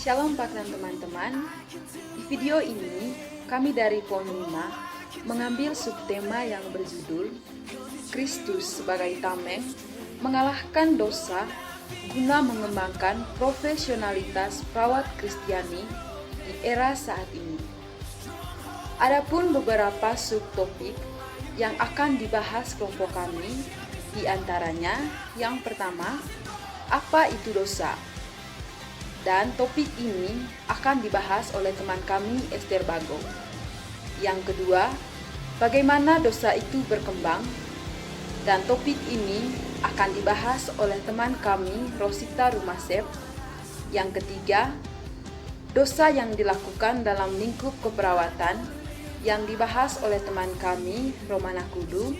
Shalom Pak dan teman-teman. Di video ini kami dari PON 5 mengambil subtema yang berjudul Kristus sebagai tameng mengalahkan dosa guna mengembangkan profesionalitas perawat Kristiani di era saat ini. Adapun beberapa subtopik yang akan dibahas kelompok kami, di antaranya yang pertama, apa itu dosa? Dan topik ini akan dibahas oleh teman kami Esther Bago. Yang kedua, bagaimana dosa itu berkembang? Dan topik ini akan dibahas oleh teman kami Rosita Rumasep. Yang ketiga, dosa yang dilakukan dalam lingkup keperawatan yang dibahas oleh teman kami Romana Kudu.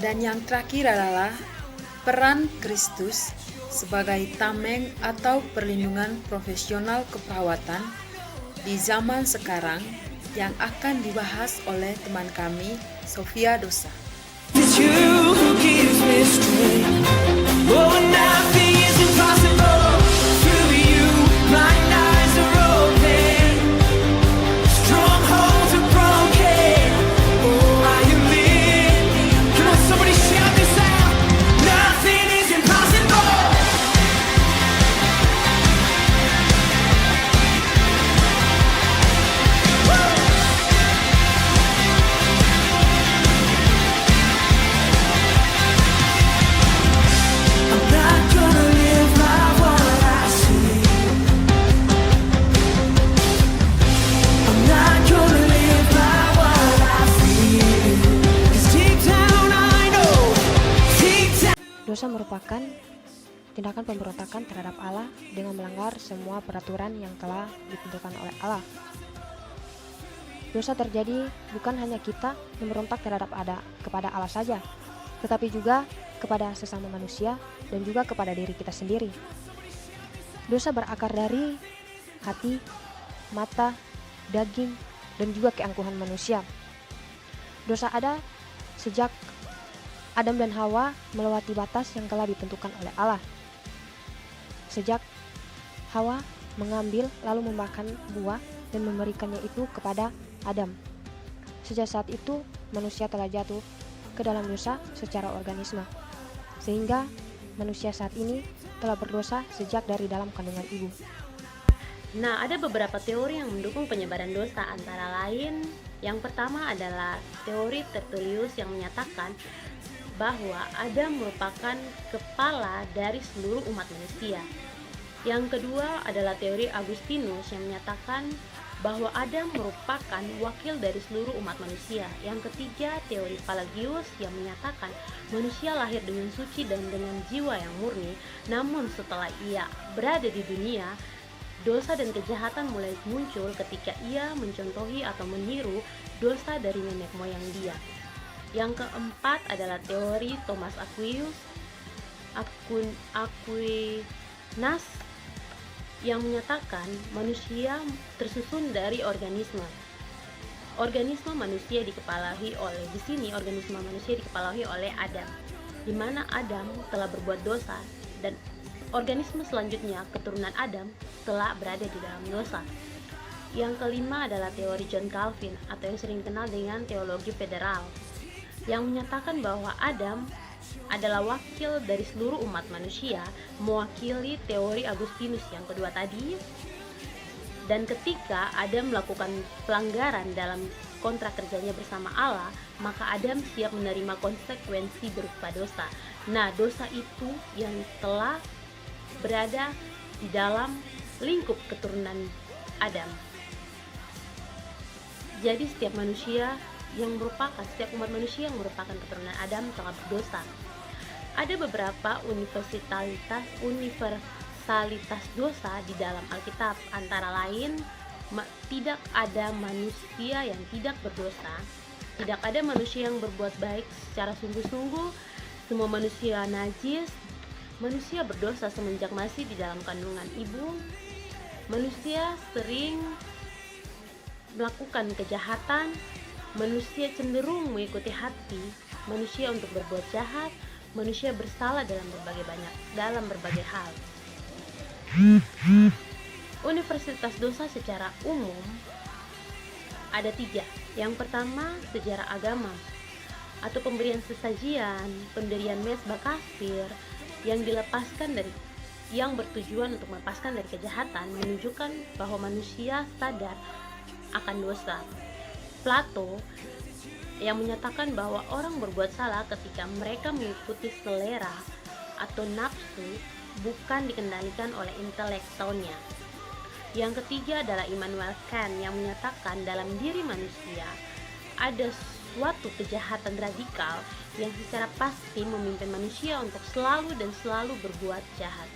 Dan yang terakhir adalah peran Kristus sebagai tameng atau perlindungan profesional keperawatan di zaman sekarang yang akan dibahas oleh teman kami Sofia Dosa. It's you who gives me strength. Oh, nothing is impossible. Through you, my eyes are open. Strongholds are broken. Oh, I am living. Come on, somebody shout this out. Nothing is impossible. I'm not gonna live by what I see. I'm not gonna live by what I feel. 'Cause deep down I know, deep down. Dosa merupakan tindakan pemberontakan terhadap Allah dengan melanggar semua peraturan yang telah ditentukan oleh Allah. Dosa terjadi bukan hanya kita yang memberontak kepada Allah saja, tetapi juga kepada sesama manusia dan juga kepada diri kita sendiri. Dosa berakar dari hati, mata, daging, dan juga keangkuhan manusia. Dosa ada sejak Adam dan Hawa melewati batas yang telah ditentukan oleh Allah. Sejak Hawa mengambil lalu memakan buah dan memberikannya itu kepada Adam. Sejak saat itu manusia telah jatuh ke dalam dosa secara organisme, sehingga manusia saat ini telah berdosa sejak dari dalam kandungan ibu. Nah, ada beberapa teori yang mendukung penyebaran dosa, antara lain yang pertama adalah teori Tertullius yang menyatakan bahwa Adam merupakan kepala dari seluruh umat manusia. Yang kedua adalah teori Agustinus yang menyatakan bahwa Adam merupakan wakil dari seluruh umat manusia. Yang ketiga, teori Pelagius yang menyatakan manusia lahir dengan suci dan dengan jiwa yang murni, namun setelah ia berada di dunia, dosa dan kejahatan mulai muncul ketika ia mencontohi atau meniru dosa dari nenek moyang dia. Yang keempat adalah teori Thomas Aquinas yang menyatakan manusia tersusun dari organisme. Organisme manusia dikepalai oleh Adam, di mana Adam telah berbuat dosa dan organisme selanjutnya, keturunan Adam, telah berada di dalam dosa. Yang kelima adalah teori John Calvin atau yang sering dikenal dengan teologi federal, yang menyatakan bahwa Adam adalah wakil dari seluruh umat manusia, mewakili teori Agustinus yang kedua tadi. Dan ketika Adam melakukan pelanggaran dalam kontrak kerjanya bersama Allah, maka Adam siap menerima konsekuensi berupa dosa. Nah, dosa itu yang telah berada di dalam lingkup keturunan Adam. Jadi setiap umat manusia yang merupakan keturunan Adam telah berdosa. Ada beberapa universalitas dosa di dalam Alkitab, antara lain tidak ada manusia yang tidak berdosa, tidak ada manusia yang berbuat baik secara sungguh-sungguh, semua manusia najis, manusia berdosa semenjak masih di dalam kandungan ibu, manusia sering melakukan kejahatan, manusia cenderung mengikuti hati manusia untuk berbuat jahat, manusia bersalah dalam berbagai hal. universitas dosa secara umum ada 3. Yang pertama, sejarah agama atau pemberian sesajian, pendirian mesbah kafir yang bertujuan untuk melepaskan dari kejahatan, menunjukkan bahwa manusia sadar akan dosa. Plato yang menyatakan bahwa orang berbuat salah ketika mereka mengikuti selera atau nafsu, bukan dikendalikan oleh intelektualnya. Yang ketiga adalah Immanuel Kant yang menyatakan dalam diri manusia ada suatu kejahatan radikal yang secara pasti memimpin manusia untuk selalu berbuat jahat.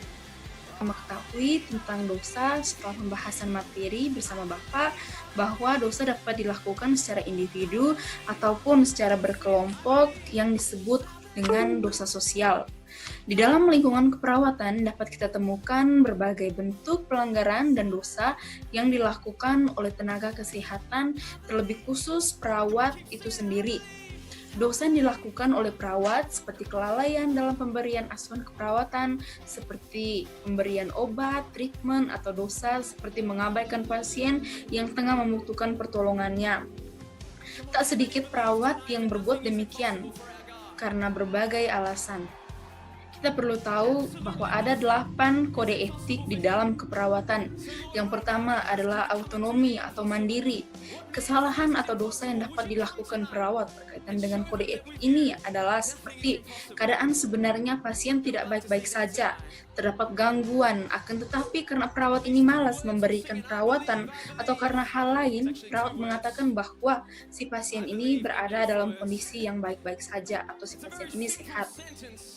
Mengetahui tentang dosa setelah pembahasan materi bersama Bapak bahwa dosa dapat dilakukan secara individu ataupun secara berkelompok yang disebut dengan dosa sosial. Di dalam lingkungan keperawatan dapat kita temukan berbagai bentuk pelanggaran dan dosa yang dilakukan oleh tenaga kesehatan, terlebih khusus perawat itu sendiri. Dosa yang dilakukan oleh perawat seperti kelalaian dalam pemberian asuhan keperawatan, seperti pemberian obat, treatment, atau dosa seperti mengabaikan pasien yang tengah membutuhkan pertolongannya. Tak sedikit perawat yang berbuat demikian karena berbagai alasan. Kita perlu tahu bahwa ada 8 kode etik di dalam keperawatan. Yang pertama adalah autonomi atau mandiri. Kesalahan atau dosa yang dapat dilakukan perawat berkaitan dengan kode etik ini adalah seperti keadaan sebenarnya pasien tidak baik-baik saja, terdapat gangguan, akan tetapi karena perawat ini malas memberikan perawatan atau karena hal lain, perawat mengatakan bahwa si pasien ini berada dalam kondisi yang baik-baik saja atau si pasien ini sehat.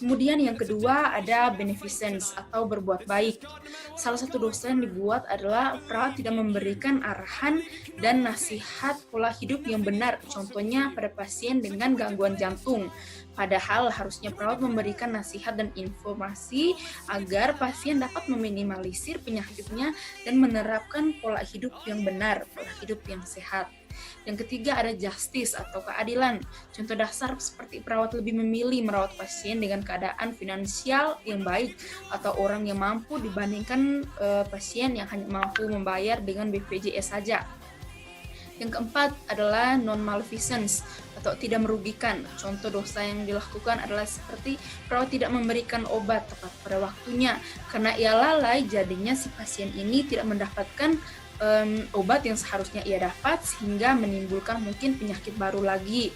Kemudian yang kedua ada beneficence atau berbuat baik. Salah satu dosa yang dibuat adalah perawat tidak memberikan arahan dan nasihat pola hidup yang benar, contohnya pada pasien dengan gangguan jantung. Padahal harusnya perawat memberikan nasihat dan informasi agar pasien dapat meminimalisir penyakitnya dan menerapkan pola hidup yang benar, pola hidup yang sehat. Yang ketiga ada justice atau keadilan. Contoh dasar seperti perawat lebih memilih merawat pasien dengan keadaan finansial yang baik atau orang yang mampu dibandingkan pasien yang hanya mampu membayar dengan BPJS saja. Yang keempat adalah non-malfeasance atau tidak merugikan. Contoh dosa yang dilakukan adalah seperti perawat tidak memberikan obat tepat pada waktunya karena ia lalai, jadinya si pasien ini tidak mendapatkan obat yang seharusnya ia dapat sehingga menimbulkan mungkin penyakit baru lagi.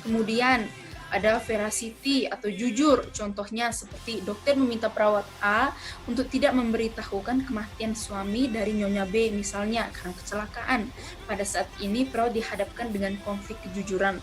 Kemudian ada veracity atau jujur, contohnya seperti dokter meminta perawat A untuk tidak memberitahukan kematian suami dari Nyonya B misalnya karena kecelakaan. Pada saat ini perawat dihadapkan dengan konflik kejujuran.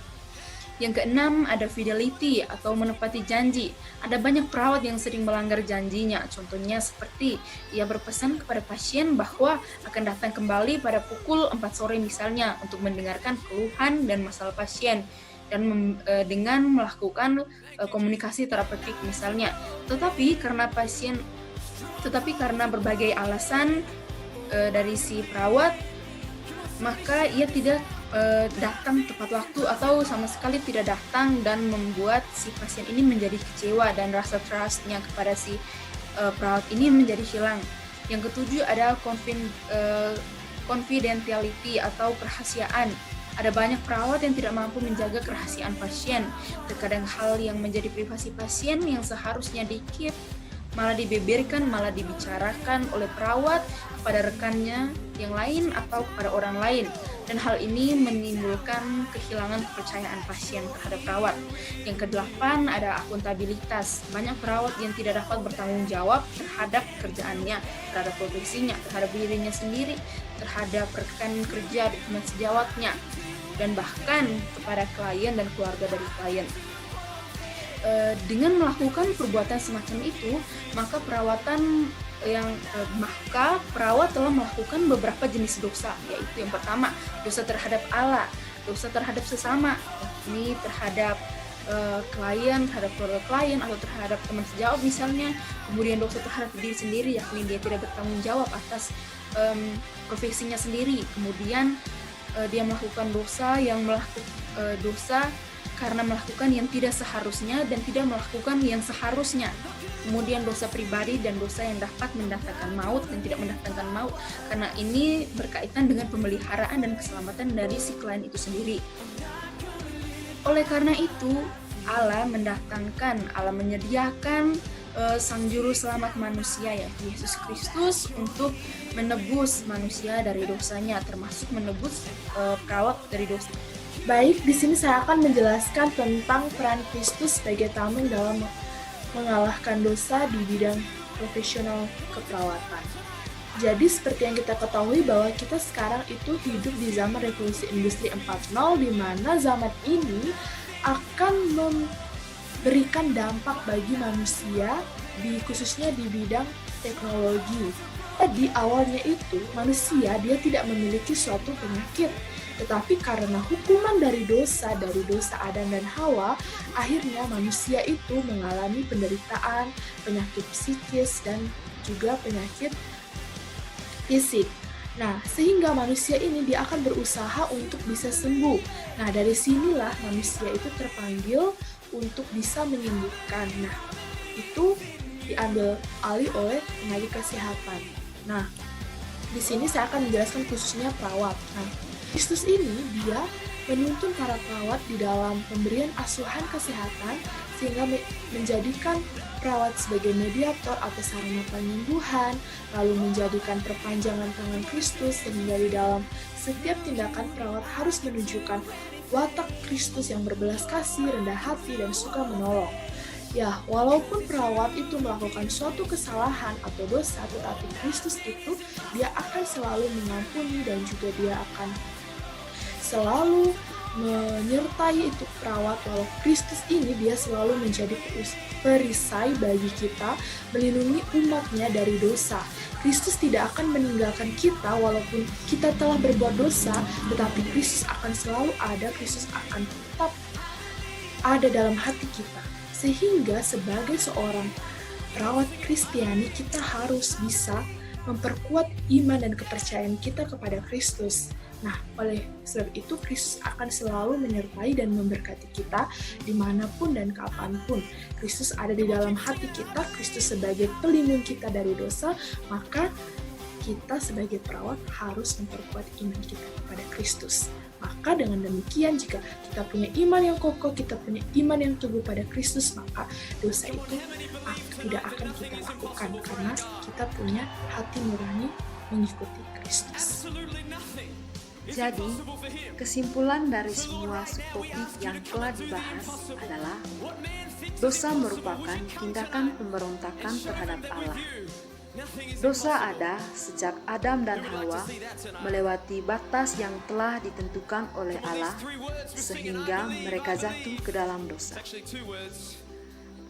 Yang keenam ada fidelity atau menepati janji. Ada banyak perawat yang sering melanggar janjinya, contohnya seperti ia berpesan kepada pasien bahwa akan datang kembali pada pukul 4 sore misalnya untuk mendengarkan keluhan dan masalah pasien dan dengan melakukan komunikasi terapeutik misalnya. Tetapi karena berbagai alasan dari si perawat, maka ia tidak datang tepat waktu atau sama sekali tidak datang dan membuat si pasien ini menjadi kecewa dan rasa trust-nya kepada si perawat ini menjadi hilang. Yang ketujuh ada confidentiality atau kerahasiaan. Ada banyak perawat yang tidak mampu menjaga kerahasiaan pasien. Terkadang hal yang menjadi privasi pasien yang seharusnya di-keep malah dibeberkan, malah dibicarakan oleh perawat kepada rekannya yang lain atau kepada orang lain. Dan hal ini menimbulkan kehilangan kepercayaan pasien terhadap perawat. Yang kedelapan ada akuntabilitas. Banyak perawat yang tidak dapat bertanggung jawab terhadap pekerjaannya, terhadap profesinya, terhadap dirinya sendiri, terhadap rekan kerja di teman sejawatnya, dan bahkan kepada klien dan keluarga dari klien. Dengan melakukan perbuatan semacam itu, maka perawat telah melakukan beberapa jenis dosa, yaitu yang pertama, dosa terhadap Allah, dosa terhadap sesama, ini terhadap klien, terhadap keluarga klien, atau terhadap teman sejawat misalnya. Kemudian dosa terhadap diri sendiri, yakni dia tidak bertanggung jawab atas profesinya sendiri. Kemudian dia melakukan dosa karena melakukan yang tidak seharusnya dan tidak melakukan yang seharusnya. Kemudian dosa pribadi dan dosa yang dapat mendatangkan maut dan tidak mendatangkan maut, karena ini berkaitan dengan pemeliharaan dan keselamatan dari si klien itu sendiri. Oleh karena itu, Allah menyediakan Sang Juru Selamat manusia, yaitu Yesus Kristus, untuk menebus manusia dari dosanya, termasuk menebus perawat dari dosa. Baik, di sini saya akan menjelaskan tentang peran Kristus sebagai tameng dalam mengalahkan dosa di bidang profesional keperawatan. Jadi seperti yang kita ketahui bahwa kita sekarang itu hidup di zaman revolusi industri 4.0, di mana zaman ini akan memberikan dampak bagi manusia, khususnya di bidang teknologi. Di awalnya itu manusia dia tidak memiliki suatu penyakit, tetapi karena hukuman dari dosa Adam dan Hawa, akhirnya manusia itu mengalami penderitaan, penyakit psikis, dan juga penyakit fisik. Nah, sehingga manusia ini dia akan berusaha untuk bisa sembuh. Nah, dari sinilah manusia itu terpanggil untuk bisa menyembuhkan. Nah, itu diambil alih oleh tenaga kesehatan. Nah, di sini saya akan menjelaskan khususnya perawat. Nah, Kristus ini dia menuntun para perawat di dalam pemberian asuhan kesehatan sehingga menjadikan perawat sebagai mediator atau sarana penyembuhan, lalu menjadikan perpanjangan tangan Kristus sehingga di dalam setiap tindakan perawat harus menunjukkan watak Kristus yang berbelas kasih, rendah hati, dan suka menolong. Ya, walaupun perawat itu melakukan suatu kesalahan atau dosa, tetapi Kristus itu dia akan selalu mengampuni dan juga dia akan selalu menyertai itu perawat. Walau Kristus ini dia selalu menjadi perisai bagi kita, melindungi umatnya dari dosa. Kristus tidak akan meninggalkan kita walaupun kita telah berbuat dosa, tetapi Kristus akan selalu ada, Kristus akan tetap ada dalam hati kita. Sehingga sebagai seorang perawat Kristiani kita harus bisa memperkuat iman dan kepercayaan kita kepada Kristus. Nah, oleh sebab itu Kristus akan selalu menyertai dan memberkati kita dimanapun dan kapanpun. Kristus ada di dalam hati kita, Kristus sebagai pelindung kita dari dosa, maka kita sebagai perawat harus memperkuat iman kita kepada Kristus. Maka dengan demikian, jika kita punya iman yang kokoh, kita punya iman yang teguh pada Kristus, maka dosa itu tidak akan kita lakukan karena kita punya hati nurani mengikuti Kristus. Jadi, kesimpulan dari semua subtopik yang telah dibahas adalah dosa merupakan tindakan pemberontakan terhadap Allah. Dosa ada sejak Adam dan Hawa melewati batas yang telah ditentukan oleh Allah sehingga mereka jatuh ke dalam dosa.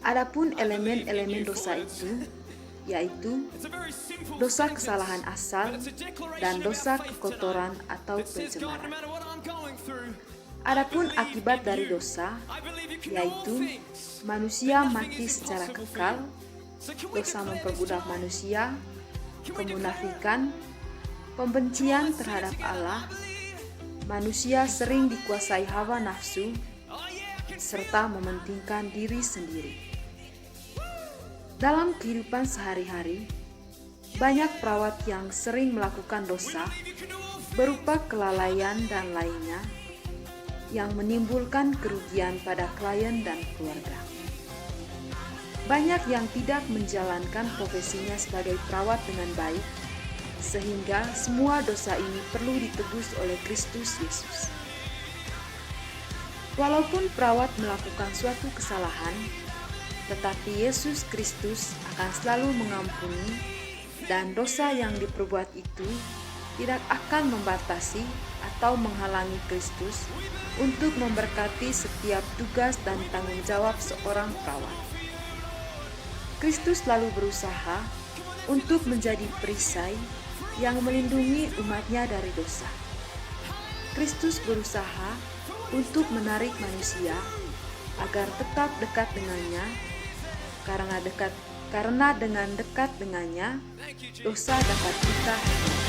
Adapun elemen-elemen dosa itu yaitu dosa kesalahan asal dan dosa kekotoran atau pencemaran. Adapun akibat dari dosa yaitu manusia mati secara kekal, dosa memperbudak manusia, kemunafikan, pembencian terhadap Allah, manusia sering dikuasai hawa nafsu, serta mementingkan diri sendiri. Dalam kehidupan sehari-hari, banyak perawat yang sering melakukan dosa berupa kelalaian dan lainnya yang menimbulkan kerugian pada klien dan keluarga. Banyak yang tidak menjalankan profesinya sebagai perawat dengan baik, sehingga semua dosa ini perlu ditebus oleh Kristus Yesus. Walaupun perawat melakukan suatu kesalahan, tetapi Yesus Kristus akan selalu mengampuni dan dosa yang diperbuat itu tidak akan membatasi atau menghalangi Kristus untuk memberkati setiap tugas dan tanggung jawab seorang perawat. Kristus selalu berusaha untuk menjadi perisai yang melindungi umatnya dari dosa. Kristus berusaha untuk menarik manusia agar tetap dekat dengannya, karena dengan dekat dengannya, dosa dapat kita hapus.